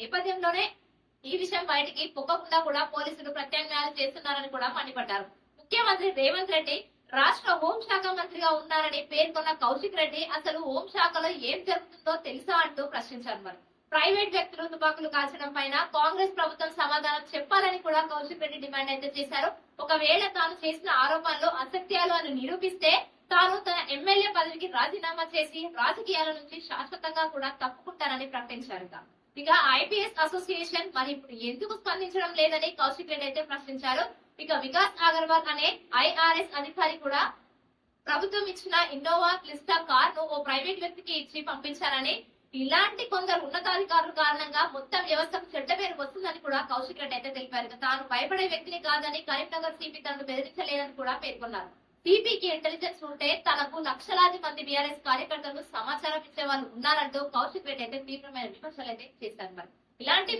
నేపథ్యంలోనే ఈ విషయం బయటికి పొక్కకుండా కూడా పోలీసులు ప్రత్యామ్నాయాలు చేస్తున్నారని కూడా మండిపడ్డారు. ముఖ్యమంత్రి రేవంత్ రెడ్డి రాష్ట్ర హోంశాఖ మంత్రిగా ఉన్నారని పేర్కొన్న కౌశిక్ రెడ్డి అసలు హోంశాఖలో ఏం జరుగుతుందో తెలుసా అంటూ ప్రశ్నించారు. మరి ప్రైవేట్ వ్యక్తులు తుపాకులు కాల్చడం పైన కాంగ్రెస్ ప్రభుత్వం సమాధానం చెప్పాలని కూడా కౌశిక్ రెడ్డి డిమాండ్ అయితే చేశారు. ఒకవేళ తాను చేసిన ఆరోపణలు అసత్యాలు అని నిరూపిస్తే తాను తన ఎమ్మెల్యే పదవికి రాజీనామా చేసి రాజకీయాల నుంచి శాశ్వతంగా కూడా తప్పుకుంటారని ప్రకటించారు. ఇక ఐపీఎస్ అసోసియేషన్ మరి ఇప్పుడు ఎందుకు స్పందించడం లేదని కౌశిక్ రెడ్డి అయితే ప్రశ్నించారు. ఇక వికాస్ అగర్వాల్ అనే ఐఆర్ఎస్ అధికారి కూడా ప్రభుత్వం ఇచ్చిన ఇన్నోవా క్లిస్టా కార్ ను ఓ ప్రైవేట్ వ్యక్తికి ఇచ్చి పంపించారని, ఇలాంటి కొందరు ఉన్నతాధికారుల కారణంగా మొత్తం వ్యవస్థకు చెడ్డ పేరు వస్తుందని కూడా కౌశిక్ రెడ్డి అయితే తెలిపారు. తాను భయపడే వ్యక్తిని కాదని కరీంనగర్ సిపి తనను బెదిరించలేదని కూడా పేర్కొన్నారు. సిపికి ఇంటెలిజెన్స్ ఉంటే తనకు లక్షలాది మంది బీఆర్ఎస్ కార్యకర్తలకు సమాచారం ఇచ్చే వాళ్ళు ఉన్నారంటూ కౌశిక్ రెడ్డి అయితే తీవ్రమైన విమర్శలు అయితే చేశారు. మరి ఇలాంటి